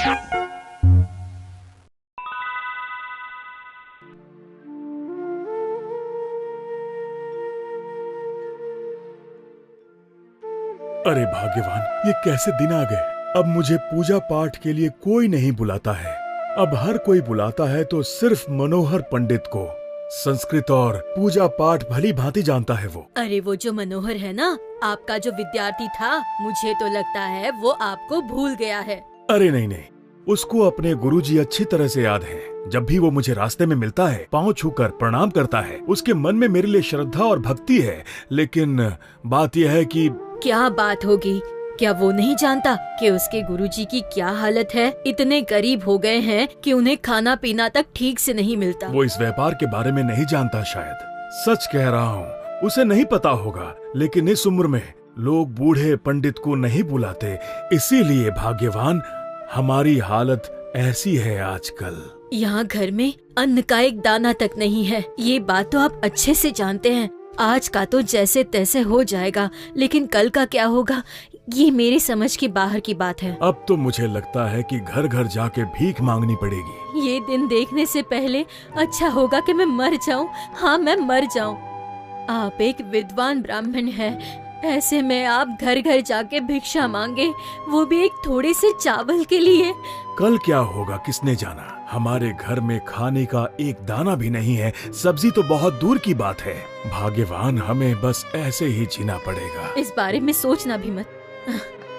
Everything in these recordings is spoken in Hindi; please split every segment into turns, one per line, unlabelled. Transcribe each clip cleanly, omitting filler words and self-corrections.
अरे भाग्यवान, ये कैसे दिन आ गए। अब मुझे पूजा पाठ के लिए कोई नहीं बुलाता है। अब हर कोई बुलाता है तो सिर्फ मनोहर पंडित को। संस्कृत और पूजा पाठ भली भांति जानता है वो।
अरे वो जो मनोहर है ना, आपका जो विद्यार्थी था, मुझे तो लगता है वो आपको भूल गया है।
अरे नहीं नहीं, उसको अपने गुरुजी अच्छी तरह से याद है। जब भी वो मुझे रास्ते में मिलता है, पांव छूकर प्रणाम करता है। उसके मन में मेरे लिए श्रद्धा और भक्ति है। लेकिन बात यह है कि
क्या बात होगी? क्या वो नहीं जानता कि उसके गुरुजी की क्या हालत है? इतने गरीब हो गए हैं कि उन्हें खाना पीना तक ठीक से नहीं मिलता।
वो इस व्यापार के बारे में नहीं जानता शायद। सच कह रहा हूँ, उसे नहीं पता होगा। लेकिन इस उम्र में लोग बूढ़े पंडित को नहीं बुलाते। इसीलिए भाग्यवान, हमारी हालत ऐसी है आजकल।
यहाँ घर में अन्न का एक दाना तक नहीं है। ये बात तो आप अच्छे से जानते हैं। आज का तो जैसे तैसे हो जाएगा, लेकिन कल का क्या होगा, ये मेरी समझ के बाहर की बात है।
अब तो मुझे लगता है कि घर घर जाके भीख मांगनी पड़ेगी।
ये दिन देखने से पहले अच्छा होगा कि मैं मर जाऊं। हाँ, मैं मर जाऊं। आप एक विद्वान ब्राह्मण हैं, ऐसे में आप घर घर जाके भिक्षा मांगे, वो भी एक थोड़े से चावल के लिए।
कल क्या होगा किसने जाना। हमारे घर में खाने का एक दाना भी नहीं है। सब्जी तो बहुत दूर की बात है। भाग्यवान, हमें बस ऐसे ही जीना पड़ेगा।
इस बारे में सोचना भी मत।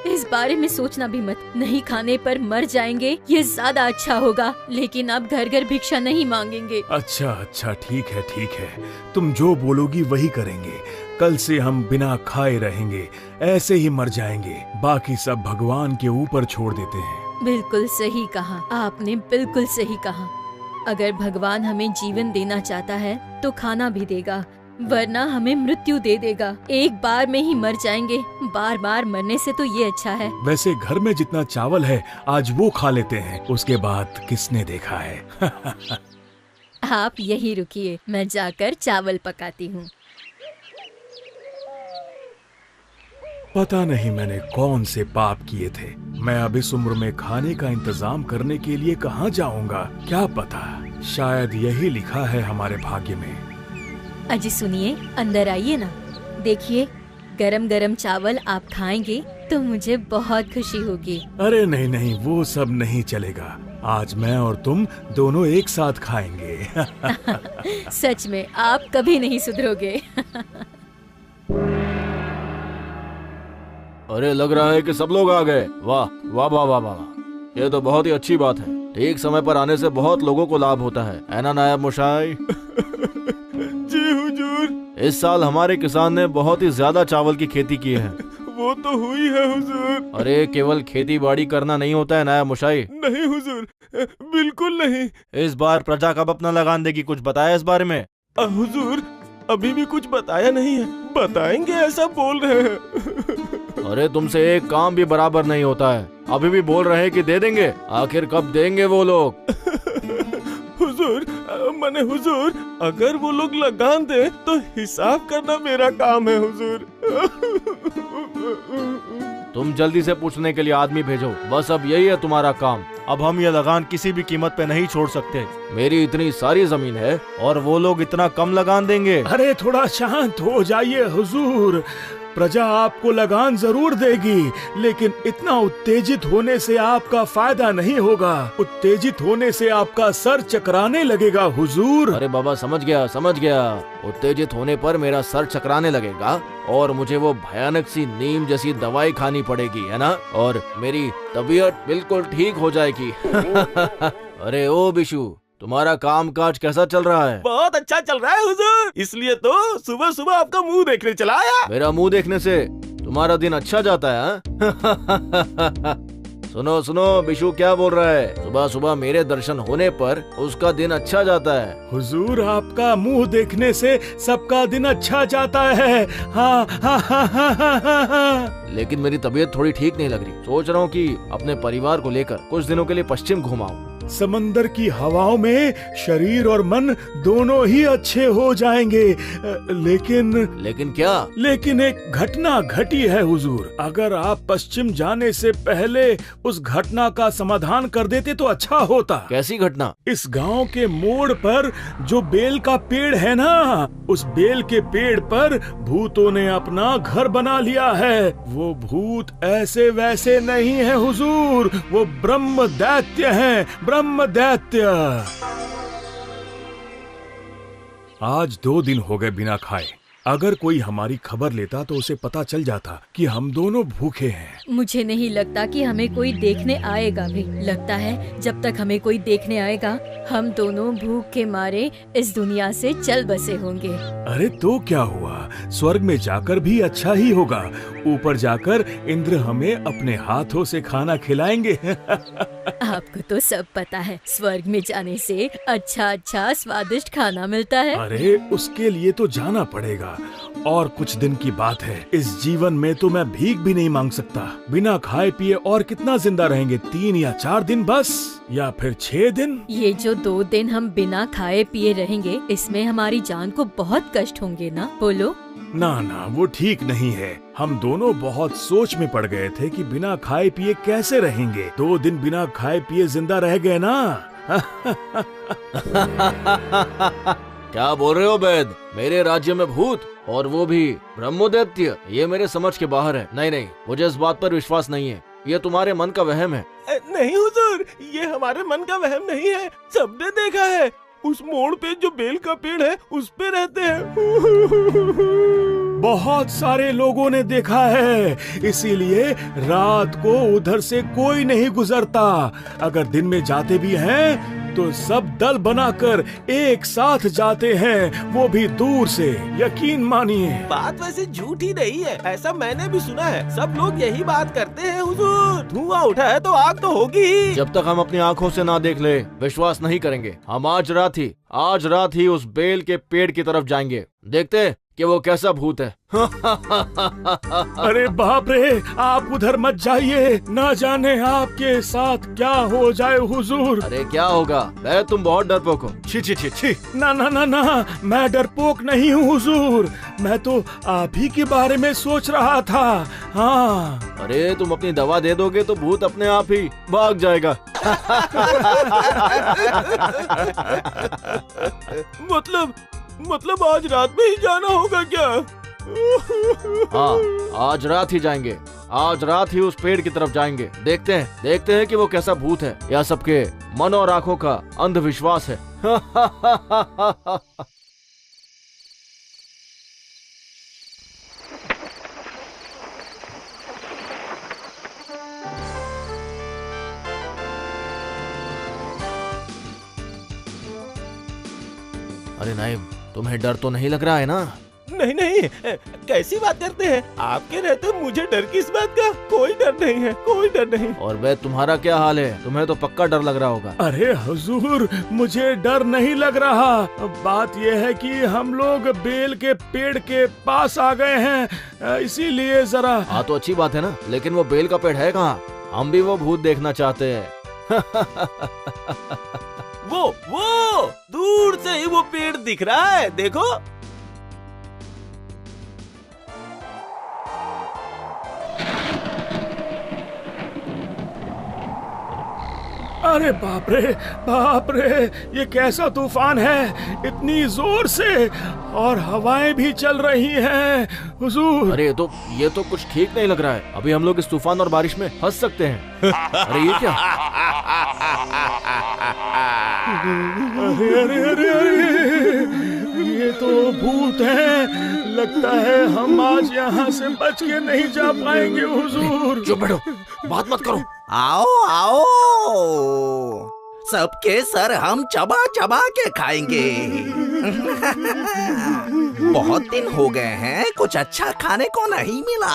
इस बारे में सोचना भी मत। नहीं खाने पर मर जाएंगे, ये ज्यादा अच्छा होगा। लेकिन अब घर घर भिक्षा नहीं मांगेंगे।
अच्छा अच्छा, ठीक है ठीक है। तुम जो बोलोगी वही करेंगे। कल से हम बिना खाए रहेंगे, ऐसे ही मर जाएंगे। बाकी सब भगवान के ऊपर छोड़ देते हैं।
बिल्कुल सही कहा आपने, बिल्कुल सही कहा। अगर भगवान हमें जीवन देना चाहता है तो खाना भी देगा, वरना हमें मृत्यु दे देगा। एक बार में ही मर जाएंगे, बार बार मरने से तो ये अच्छा है।
वैसे घर में जितना चावल है आज वो खा लेते हैं, उसके बाद किसने देखा है।
आप यही रुकिए, मैं जाकर चावल पकाती हूँ।
पता नहीं मैंने कौन से पाप किए थे। मैं अब इस उम्र में खाने का इंतजाम करने के लिए कहाँ जाऊँगा, क्या पता। शायद यही लिखा है हमारे भाग्य में।
अजी सुनिए, अंदर आइए ना। देखिए, गरम गरम चावल आप खाएंगे तो मुझे बहुत खुशी होगी।
अरे नहीं नहीं, वो सब नहीं चलेगा। आज मैं और तुम दोनों एक साथ खाएंगे।
सच में आप कभी नहीं सुधरोगे।
अरे लग रहा है कि सब लोग आ गए। वाह वाह वाह वाह वाह, ये तो बहुत ही अच्छी बात है। ठीक समय पर आने से बहुत लोगों को लाभ होता है ना नायब मोशाई?
जी हुजूर।
इस साल हमारे किसान ने बहुत ही ज्यादा चावल की खेती की है।
वो तो हुई है हुजूर।
अरे केवल खेती बाड़ी करना नहीं होता है नायब मोशाई।
नहीं हुजूर, बिल्कुल नहीं।
इस बार प्रजा कब अपना लगान देगी, कुछ बताया इस बारे में?
हुजूर, अभी भी कुछ बताया नहीं है। बताएंगे ऐसा बोल रहे हैं।
अरे तुमसे एक काम भी बराबर नहीं होता है। अभी भी बोल रहे हैं कि दे देंगे, आखिर कब देंगे वो लोग?
हुजूर, मने हुजूर, अगर वो लोग लगान दे तो हिसाब करना मेरा काम है हुजूर।
तुम जल्दी से पूछने के लिए आदमी भेजो, बस अब यही है तुम्हारा काम। अब हम ये लगान किसी भी कीमत पे नहीं छोड़ सकते। मेरी इतनी सारी जमीन है और वो लोग इतना कम लगान देंगे।
अरे थोड़ा शांत हो जाइए हुजूर। प्रजा आपको लगान जरूर देगी, लेकिन इतना उत्तेजित होने से आपका फायदा नहीं होगा। उत्तेजित होने से आपका सर चकराने लगेगा हुजूर।
अरे बाबा, समझ गया समझ गया। उत्तेजित होने पर मेरा सर चकराने लगेगा और मुझे वो भयानक सी नीम जैसी दवाई खानी पड़ेगी, है ना? और मेरी तबीयत बिल्कुल ठीक हो जाएगी। अरे ओ बिशु, तुम्हारा काम काज कैसा चल रहा है?
बहुत अच्छा चल रहा है हुजूर, इसलिए तो सुबह सुबह आपका मुंह देखने चला आया।
मेरा मुंह देखने से तुम्हारा दिन अच्छा जाता है? सुनो सुनो, बिशु क्या बोल रहा है? सुबह सुबह मेरे दर्शन होने पर उसका दिन अच्छा जाता है।
हुजूर, आपका मुंह देखने से सबका दिन अच्छा जाता है। हाँ हाँ हाँ हाँ हाँ हाँ।
लेकिन मेरी तबीयत थोड़ी ठीक नहीं लग रही। सोच रहा हूँ कि अपने परिवार को लेकर कुछ दिनों के लिए पश्चिम घुमाऊं।
समंदर की हवाओं में शरीर और मन दोनों ही अच्छे हो जाएंगे।
लेकिन क्या?
लेकिन एक घटना घटी है हुजूर। अगर आप पश्चिम जाने से पहले उस घटना का समाधान कर देते तो अच्छा होता।
कैसी घटना?
इस गांव के मोड़ पर जो बेल का पेड़ है ना, उस बेल के पेड़ पर भूतों ने अपना घर बना लिया है। वो भूत ऐसे वैसे नहीं है हुजूर, वो ब्रह्म दैत्य हैं, ब्रह्म दैत्य। आज 2 दिन हो गए बिना खाए। अगर कोई हमारी खबर लेता तो उसे पता चल जाता कि हम दोनों भूखे हैं।
मुझे नहीं लगता कि हमें कोई देखने आएगा भी। लगता है जब तक हमें कोई देखने आएगा हम दोनों भूख के मारे इस दुनिया से चल बसे होंगे।
अरे तो क्या हुआ, स्वर्ग में जाकर भी अच्छा ही होगा। ऊपर जाकर इंद्र हमें अपने हाथों से खाना खिलाएंगे।
आपको तो सब पता है, स्वर्ग में जाने से अच्छा स्वादिष्ट खाना मिलता है।
अरे उसके लिए तो जाना पड़ेगा, और कुछ दिन की बात है। इस जीवन में तो मैं भीख भी नहीं मांग सकता। बिना खाए पिए और कितना जिंदा रहेंगे? 3 या 4 दिन बस, या फिर 6 दिन?
ये जो 2 दिन हम बिना खाए पिए रहेंगे, इसमें हमारी जान को बहुत कष्ट होंगे ना? बोलो।
ना, वो ठीक नहीं है। हम दोनों बहुत सोच में पड़ गए थे कि बिना खाए पिए कैसे रहेंगे। 2 दिन बिना खाए पिए जिंदा रह गए ना।
क्या बोल रहे हो वैद? मेरे राज्य में भूत, और वो भी ब्रह्मदैत्य? ये मेरे समझ के बाहर है। नहीं, मुझे इस बात पर विश्वास नहीं है। ये तुम्हारे मन का वहम है।
नहीं हुजूर, ये हमारे मन का वहम नहीं है। सबने देखा है, उस मोड़ पे जो बेल का पेड़ है उस पे रहते हैं।
बहुत सारे लोगों ने देखा है, इसीलिए रात को उधर से कोई नहीं गुजरता। अगर दिन में जाते भी हैं तो सब दल बनाकर एक साथ जाते हैं, वो भी दूर से। यकीन मानिए।
बात वैसे झूठी नहीं है, ऐसा मैंने भी सुना है। सब लोग यही बात करते हैं हुजूर। धुआं उठा है तो आग तो होगी ही।
जब तक हम अपनी आंखों से ना देख ले विश्वास नहीं करेंगे। हम आज रात ही उस बेल के पेड़ की तरफ जाएंगे। देखते हैं कि वो कैसा भूत है।
अरे बाप रे, आप उधर मत जाइए, ना जाने आपके साथ क्या हो जाए हुजूर।
अरे क्या होगा? तुम बहुत डरपोक हो।
छी। ना, मैं डरपोक नहीं हूँ हुजूर, मैं तो आप ही के बारे में सोच रहा था। हाँ।
अरे तुम अपनी दवा दे दोगे तो भूत अपने आप ही भाग जाएगा।
मतलब आज रात में ही जाना होगा क्या?
हाँ, आज रात ही जाएंगे। आज रात ही उस पेड़ की तरफ जाएंगे। देखते हैं कि वो कैसा भूत है या सबके मन और आंखों का अंधविश्वास है। अरे नाइम, तुम्हें डर तो नहीं लग रहा है ना?
नहीं, कैसी बात करते हैं? आपके रहते मुझे डर किस बात का? कोई डर नहीं।
और वह तुम्हारा क्या हाल है? तुम्हें तो पक्का डर लग रहा होगा।
अरे हुजूर, मुझे डर नहीं लग रहा। बात यह है कि हम लोग बेल के पेड़ के पास आ गए हैं, इसीलिए जरा।
हाँ तो अच्छी बात है ना, लेकिन वो बेल का पेड़ है कहाँ? हम भी वो भूत देखना चाहते हैं।
वो दूर से ही वो पेड़ दिख रहा है, देखो।
अरे बाप रे, ये कैसा तूफान है? इतनी जोर से, और हवाएं भी चल रही हैं हुजूर।
अरे ये तो कुछ ठीक नहीं लग रहा है। अभी हम लोग इस तूफान और बारिश में फंस सकते हैं। अरे ये क्या?
अरे, ये तो भूत हैं। लगता है हम आज यहाँ से बच के नहीं जा पाएंगे हुजूर।
चुप बैठो, बात मत करो।
आओ, सबके सर हम चबा के खाएंगे। बहुत दिन हो गए हैं, कुछ अच्छा खाने को नहीं मिला।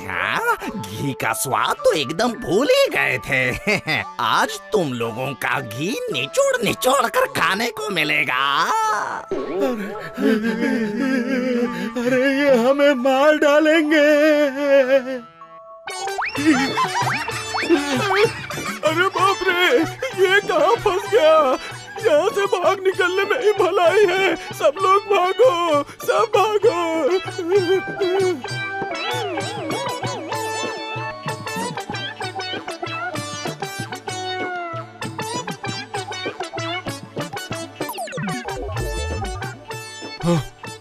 हाँ, घी का स्वाद तो एकदम भूल ही गए थे। आज तुम लोगों का घी निचोड़ कर खाने को मिलेगा।
अरे ये हमें मार डालेंगे।
अरे बाप रे, ये कहाँ फंस गया? यहाँ से भाग निकलने में ही भलाई है। सब लोग भागो, सब भागो।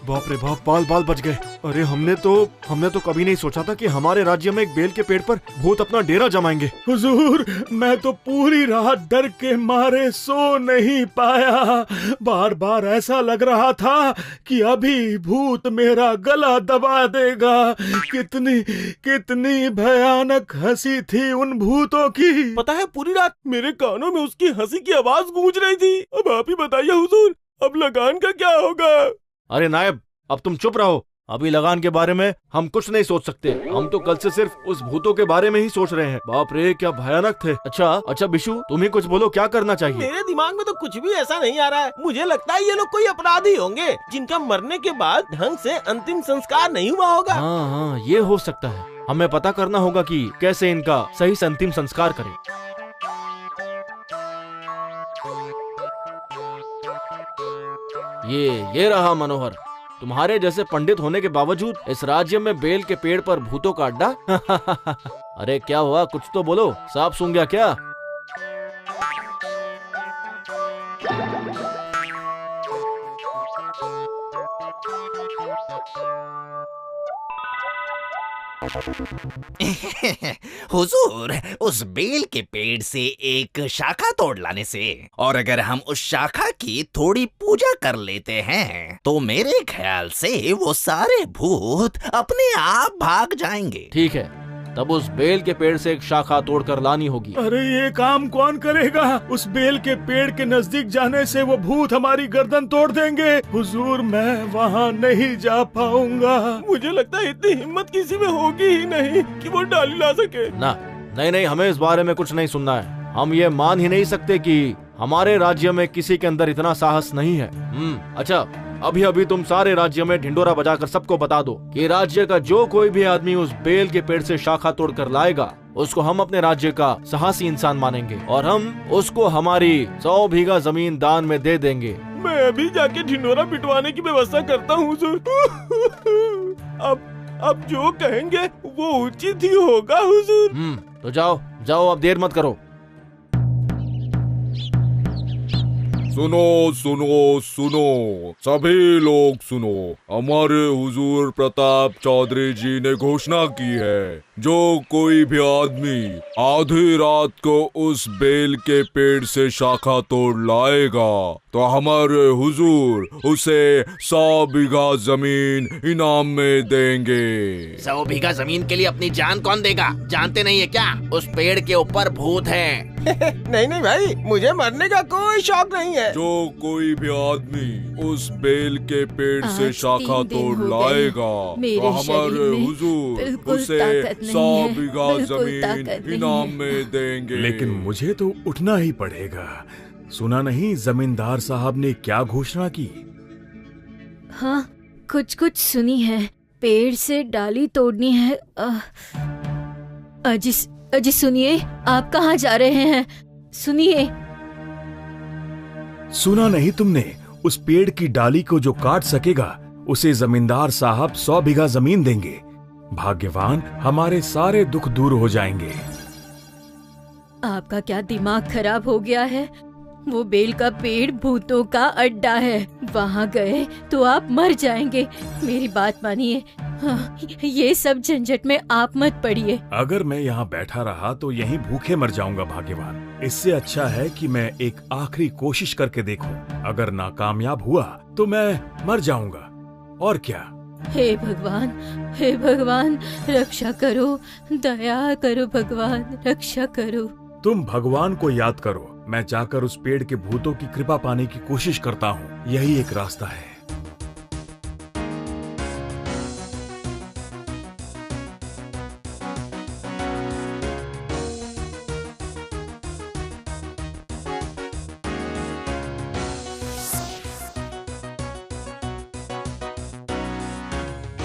बाप रे बाप, बाल बाल बच गए। अरे हमने तो कभी नहीं सोचा था कि हमारे राज्य में एक बेल के पेड़ पर भूत अपना डेरा जमाएंगे।
हुजूर, मैं तो पूरी रात डर के मारे सो नहीं पाया। बार बार ऐसा लग रहा था कि अभी भूत मेरा गला दबा देगा। कितनी कितनी भयानक हंसी थी उन भूतों की।
पता है, पूरी रात मेरे कानों में उसकी हंसी की आवाज गूंज रही थी। अब आप ही बताइए हुजूर, अब लगान का क्या होगा?
अरे नायब, अब तुम चुप रहो। अभी लगान के बारे में हम कुछ नहीं सोच सकते। हम तो कल से सिर्फ उस भूतों के बारे में ही सोच रहे हैं। बाप रे, क्या भयानक थे। अच्छा बिशु, तुम ही कुछ बोलो, क्या करना चाहिए?
मेरे दिमाग में तो कुछ भी ऐसा नहीं आ रहा है। मुझे लगता है ये लोग कोई अपराधी होंगे जिनका मरने के बाद ढंग से अंतिम संस्कार नहीं हुआ होगा।
हाँ, ये हो सकता है। हमें पता करना होगा कि कैसे इनका सही से अंतिम संस्कार करें। ये रहा मनोहर, तुम्हारे जैसे पंडित होने के बावजूद इस राज्य में बेल के पेड़ पर भूतों का अड्डा। अरे क्या हुआ, कुछ तो बोलो। सांप सूंघ गया क्या?
हुजूर, उस बेल के पेड़ से एक शाखा तोड़ लाने से और अगर हम उस शाखा की थोड़ी पूजा कर लेते हैं तो मेरे ख्याल से वो सारे भूत अपने आप भाग जाएंगे।
ठीक है, तब उस बेल के पेड़ से एक शाखा तोड़कर लानी होगी।
अरे ये काम कौन करेगा? उस बेल के पेड़ के नजदीक जाने से वो भूत हमारी गर्दन तोड़ देंगे। हुजूर, मैं वहाँ नहीं जा पाऊंगा।
मुझे लगता है इतनी हिम्मत किसी में होगी ही नहीं कि वो डाली ला सके।
नहीं, हमें इस बारे में कुछ नहीं सुनना है। हम ये मान ही नहीं सकते कि हमारे राज्य में किसी के अंदर इतना साहस नहीं है। अच्छा, अभी तुम सारे राज्य में ढिंडोरा बजाकर सबको बता दो कि राज्य का जो कोई भी आदमी उस बेल के पेड़ से शाखा तोड़कर लाएगा, उसको हम अपने राज्य का साहसी इंसान मानेंगे और हम उसको हमारी 100 बीघा जमीन दान में दे देंगे।
मैं अभी जाके ढिंडोरा पिटवाने की व्यवस्था करता हूँ हुजूर। अब जो कहेंगे वो उचित ही होगा हुजूर।
तो जाओ, अब देर मत करो।
सुनो सुनो सुनो, सभी लोग सुनो। हमारे हुजूर प्रताप चौधरी जी ने घोषणा की है, जो कोई भी आदमी आधी रात को उस बेल के पेड़ से शाखा तोड़ लाएगा तो हमारे हुजूर उसे 100 बीघा जमीन इनाम में देंगे।
100 बीघा जमीन के लिए अपनी जान कौन देगा? जानते नहीं है क्या, उस पेड़ के ऊपर भूत है।
नहीं भाई, मुझे मरने का कोई शौक नहीं है।
जो कोई भी आदमी उस बेल के पेड़ से शाखा तोड़ लाएगा तो हमारे हुजूर उसे 100 बीघा जमीन इनाम में देंगे।
लेकिन मुझे तो उठना ही पड़ेगा। सुना नहीं जमींदार साहब ने क्या घोषणा की?
हाँ, कुछ सुनी है। पेड़ से डाली तोड़नी है। अजी सुनिए, आप कहाँ जा रहे हैं? सुनिए।
सुना नहीं तुमने? उस पेड़ की डाली को जो काट सकेगा उसे जमींदार साहब 100 बीघा जमीन देंगे। भाग्यवान, हमारे सारे दुख दूर हो जाएंगे।
आपका क्या दिमाग खराब हो गया है? वो बेल का पेड़ भूतों का अड्डा है। वहाँ गए तो आप मर जाएंगे। मेरी बात मानिए। हाँ, ये सब झंझट में आप मत पड़िए।
अगर मैं यहाँ बैठा रहा तो यहीं भूखे मर जाऊंगा भाग्यवान। इससे अच्छा है कि मैं एक आखिरी कोशिश करके देखूं। अगर नाकामयाब हुआ तो मैं मर जाऊंगा, और क्या।
हे भगवान, रक्षा करो, दया करो भगवान, रक्षा करो।
तुम भगवान को याद करो। मैं जाकर उस पेड़ के भूतों की कृपा पाने की कोशिश करता हूँ। यही एक रास्ता है।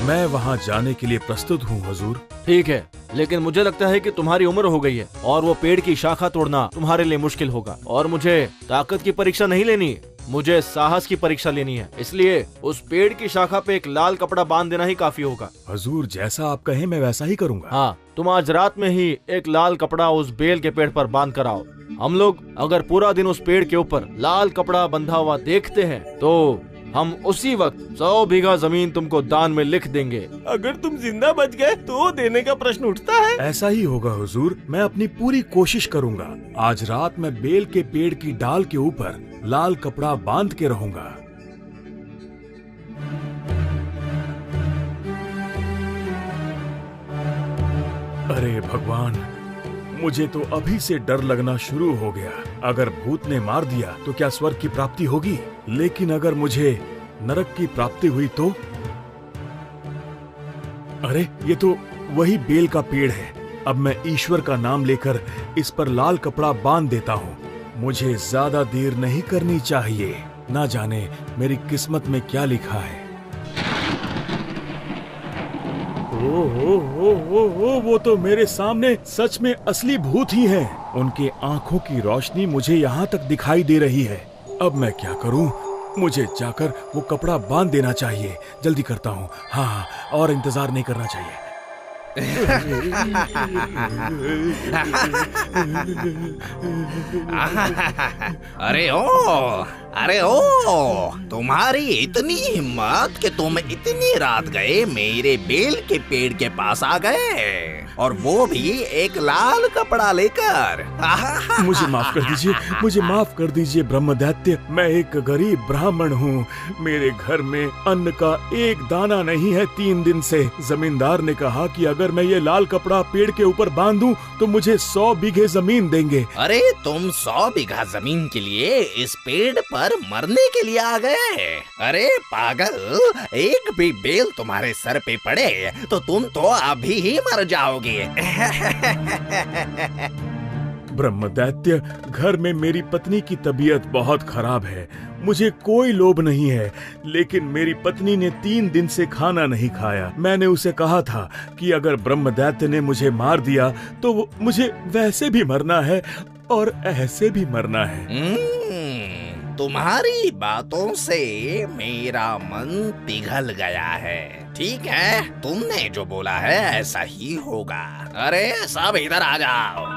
मैं वहाँ जाने के लिए प्रस्तुत हूँ हुजूर।
ठीक है, लेकिन मुझे लगता है कि तुम्हारी उम्र हो गई है और वो पेड़ की शाखा तोड़ना तुम्हारे लिए मुश्किल होगा। और मुझे ताकत की परीक्षा नहीं लेनी, मुझे साहस की परीक्षा लेनी है। इसलिए उस पेड़ की शाखा पे एक लाल कपड़ा बांध देना ही काफी होगा।
हुजूर, जैसा आप कहें मैं वैसा ही करूंगा।
हाँ, तुम आज रात में ही एक लाल कपड़ा उस बेल के पेड़ पर बांध कर आओ। हम लोग अगर पूरा दिन उस पेड़ के ऊपर लाल कपड़ा बंधा हुआ देखते हैं तो हम उसी वक्त 100 बीघा जमीन तुमको दान में लिख देंगे।
अगर तुम जिंदा बच गए तो देने का प्रश्न उठता है।
ऐसा ही होगा हुजूर, मैं अपनी पूरी कोशिश करूंगा। आज रात मैं बेल के पेड़ की डाल के ऊपर लाल कपड़ा बांध के रहूंगा। अरे भगवान, मुझे तो अभी से डर लगना शुरू हो गया। अगर भूत ने मार दिया तो क्या स्वर्ग की प्राप्ति होगी? लेकिन अगर मुझे नरक की प्राप्ति हुई तो? अरे ये तो वही बेल का पेड़ है। अब मैं ईश्वर का नाम लेकर इस पर लाल कपड़ा बांध देता हूँ। मुझे ज्यादा देर नहीं करनी चाहिए। ना जाने मेरी किस्मत में क्या लिखा है। ओ, वो तो मेरे सामने सच में असली भूत ही हैं। उनके आंखों की रोशनी मुझे यहाँ तक दिखाई दे रही है। अब मैं क्या करूँ? मुझे जाकर वो कपड़ा बांध देना चाहिए। जल्दी करता हूँ। हाँ, और इंतजार नहीं करना चाहिए।
अरे ओ, तुम्हारी इतनी हिम्मत कि तुम इतनी रात गए मेरे बेल के पेड़ के पास आ गए, और वो भी एक लाल कपड़ा लेकर।
मुझे माफ कर दीजिए, मुझे माफ कर दीजिए ब्रह्मदैत्य। मैं एक गरीब ब्राह्मण हूँ। मेरे घर में अन्न का एक दाना नहीं है 3 दिन से। जमींदार ने कहा कि अगर मैं ये लाल कपड़ा पेड़ के ऊपर बांधूं तो मुझे 100 बीघे जमीन देंगे।
अरे तुम 100 बीघा जमीन के लिए इस पेड़ पर मरने के लिए आ गए? अरे पागल, एक भी बेल तुम्हारे सर पे पड़े तो तुम तो अभी ही मर जाओगे।
ब्रह्मदैत्य, घर में मेरी पत्नी की तबीयत बहुत खराब है। मुझे कोई लोभ नहीं है, लेकिन मेरी पत्नी ने 3 दिन से खाना नहीं खाया। मैंने उसे कहा था कि अगर ब्रह्मदैत्य ने मुझे मार दिया तो मुझे वैसे भी मरना है और ऐसे भी मरना है।
तुम्हारी बातों से मेरा मन पिघल गया है। ठीक है, तुमने जो बोला है ऐसा ही होगा। अरे सब इधर आ जाओ।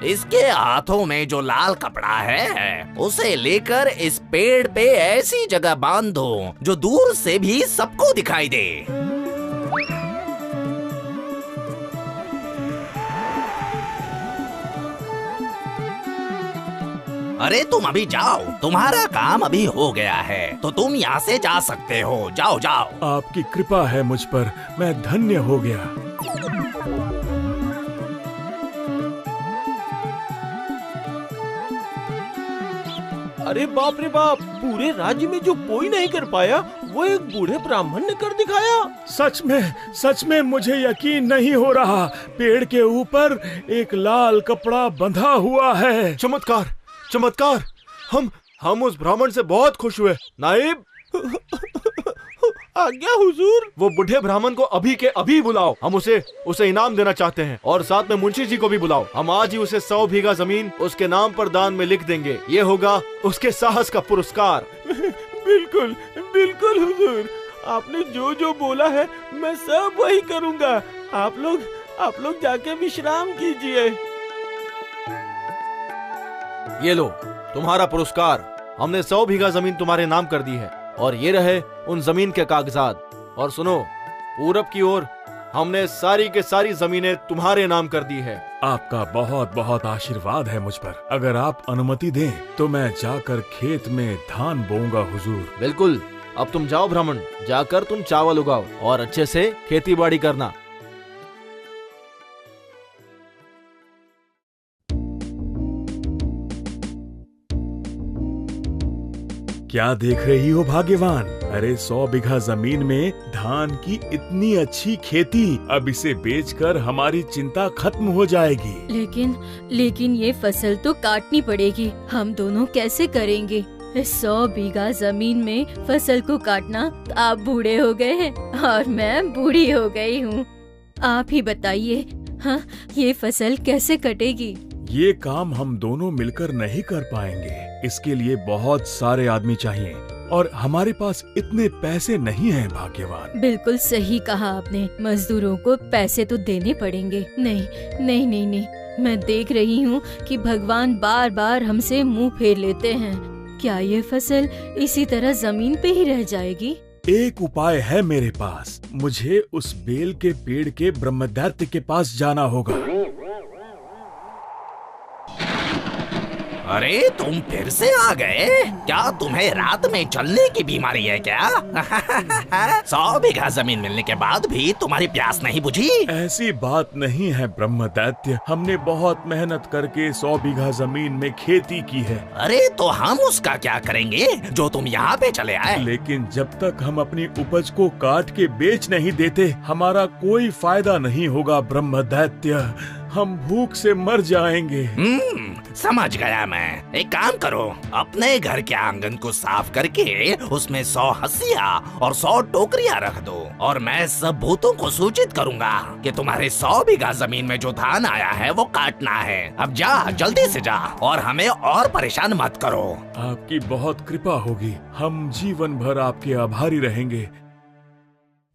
इसके हाथों में जो लाल कपड़ा है उसे लेकर इस पेड़ पे ऐसी जगह बांध दो जो दूर से भी सबको दिखाई दे। अरे तुम अभी जाओ, तुम्हारा काम अभी हो गया है तो तुम यहाँ से जा सकते हो। जाओ जाओ।
आपकी कृपा है मुझ पर, मैं धन्य हो गया।
अरे बाप रे बाप, पूरे राज्य में जो कोई नहीं कर पाया वो एक बूढ़े ब्राह्मण ने कर दिखाया।
सच में मुझे यकीन नहीं हो रहा। पेड़ के ऊपर एक लाल कपड़ा बंधा हुआ है।
चमत्कार, चमत्कार। हम उस ब्राह्मण से बहुत खुश हुए। नाइब,
आज्ञा हुजूर।
वो बूढ़े ब्राह्मण को अभी के अभी बुलाओ। हम उसे इनाम देना चाहते हैं, और साथ में मुंशी जी को भी बुलाओ। हम आज ही उसे 100 बीघा जमीन उसके नाम पर दान में लिख देंगे। ये होगा उसके साहस का पुरस्कार।
बिल्कुल बिल्कुल हुजूर, आपने जो जो बोला है मैं सब वही करूँगा। आप लोग जाके विश्राम कीजिए।
ये लो तुम्हारा पुरस्कार। हमने 100 बीघा जमीन तुम्हारे नाम कर दी है, और ये रहे उन जमीन के कागजात। और सुनो, पूरब की ओर हमने सारी के सारी जमीनें तुम्हारे नाम कर दी है।
आपका बहुत बहुत आशीर्वाद है मुझ पर। अगर आप अनुमति दें तो मैं जाकर खेत में धान बोऊंगा हुजूर।
बिल्कुल, अब तुम जाओ ब्राह्मण, जाकर तुम चावल उगाओ और अच्छे से खेती बाड़ी करना।
क्या देख रही हो भाग्यवान? अरे 100 बीघा जमीन में धान की इतनी अच्छी खेती। अब इसे बेचकर हमारी चिंता खत्म हो जाएगी।
लेकिन ये फसल तो काटनी पड़ेगी। हम दोनों कैसे करेंगे? 100 बीघा जमीन में फसल को काटना। आप बूढ़े हो गए हैं और मैं बूढ़ी हो गई हूँ। आप ही बताइए, हाँ, ये फसल कैसे कटेगी?
ये काम हम दोनों मिलकर नहीं कर पाएंगे। इसके लिए बहुत सारे आदमी चाहिए और हमारे पास इतने पैसे नहीं हैं भाग्यवान।
बिल्कुल सही कहा आपने, मजदूरों को पैसे तो देने पड़ेंगे। नहीं नहीं नहीं नहीं, मैं देख रही हूँ कि भगवान बार बार हमसे मुंह फेर लेते हैं। क्या ये फसल इसी तरह जमीन पे ही रह जाएगी?
एक उपाय है मेरे पास। मुझे उस बेल के पेड़ के ब्रह्मदैत्य के पास जाना होगा।
अरे तुम फिर से आ गए? क्या तुम्हें रात में चलने की बीमारी है क्या? 100 बीघा जमीन मिलने के बाद भी तुम्हारी प्यास नहीं बुझी?
ऐसी बात नहीं है ब्रह्मदैत्य, हमने बहुत मेहनत करके 100 बीघा जमीन में खेती की है।
अरे तो हम उसका क्या करेंगे जो तुम यहाँ पे चले आए?
लेकिन जब तक हम अपनी उपज को काट के बेच नहीं देते, हमारा कोई फायदा नहीं होगा ब्रह्मदैत्य। हम भूख से मर जाएंगे।
समझ गया मैं। एक काम करो, अपने घर के आंगन को साफ करके उसमें 100 हंसिया और 100 टोकरियां रख दो और मैं सब भूतों को सूचित करूंगा कि तुम्हारे 100 बीघा जमीन में जो धान आया है वो काटना है। अब जा, जल्दी से जा और हमें और परेशान मत करो।
आपकी बहुत कृपा होगी, हम जीवन भर आपके आभारी रहेंगे।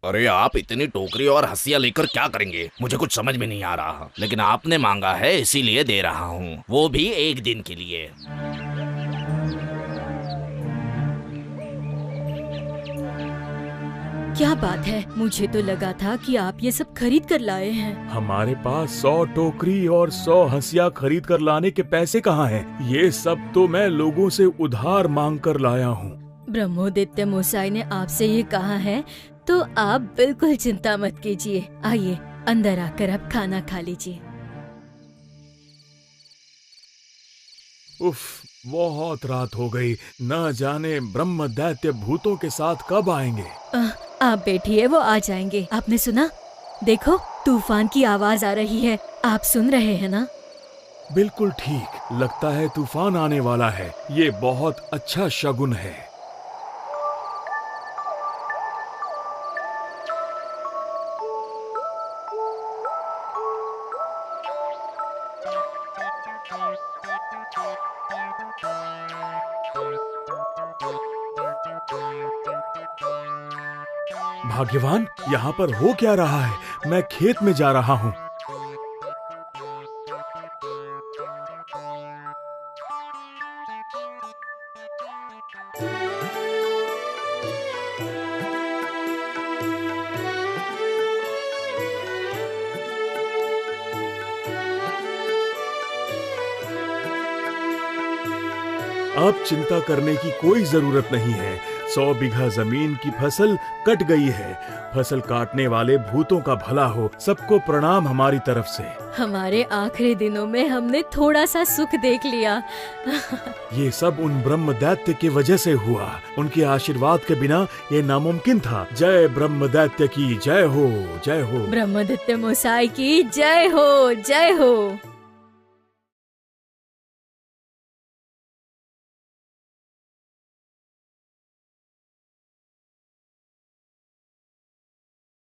अरे आप इतनी टोकरी और हंसिया लेकर क्या करेंगे? मुझे कुछ समझ में नहीं आ रहा, लेकिन आपने मांगा है इसीलिए दे रहा हूँ, वो भी एक दिन के लिए।
क्या बात है, मुझे तो लगा था कि आप ये सब खरीद कर लाए हैं।
हमारे पास 100 टोकरी और 100 हंसिया खरीद कर लाने के पैसे कहाँ हैं? ये सब तो मैं लोगों से उधार मांग कर लाया हूँ।
ब्रह्मोदित्य मोसाई ने आपसे ये कहा है तो आप बिल्कुल चिंता मत कीजिए। आइए अंदर आकर आप खाना खा लीजिए।
उफ, बहुत रात हो गई, न जाने ब्रह्मदैत्य भूतों के साथ कब आएंगे।
आप बैठिए, वो आ जाएंगे। आपने सुना? देखो, तूफान की आवाज आ रही है। आप सुन रहे हैं ना?
बिल्कुल ठीक, लगता है तूफान आने वाला है। ये बहुत अच्छा शगुन है। भाग्यवान, यहाँ पर हो क्या रहा है? मैं खेत में जा रहा हूँ। अब चिंता करने की कोई जरूरत नहीं है। 100 बीघा जमीन की फसल कट गई है। फसल काटने वाले भूतों का भला हो। सबको प्रणाम हमारी तरफ से।
हमारे आखिरी दिनों में हमने थोड़ा सा सुख देख लिया।
ये सब उन ब्रह्मदैत्य की वजह से हुआ। उनके आशीर्वाद के बिना ये नामुमकिन था। जय ब्रह्मदैत्य की जय हो, जय हो।
ब्रह्मोदित्य मोसाई की जय हो, जय हो।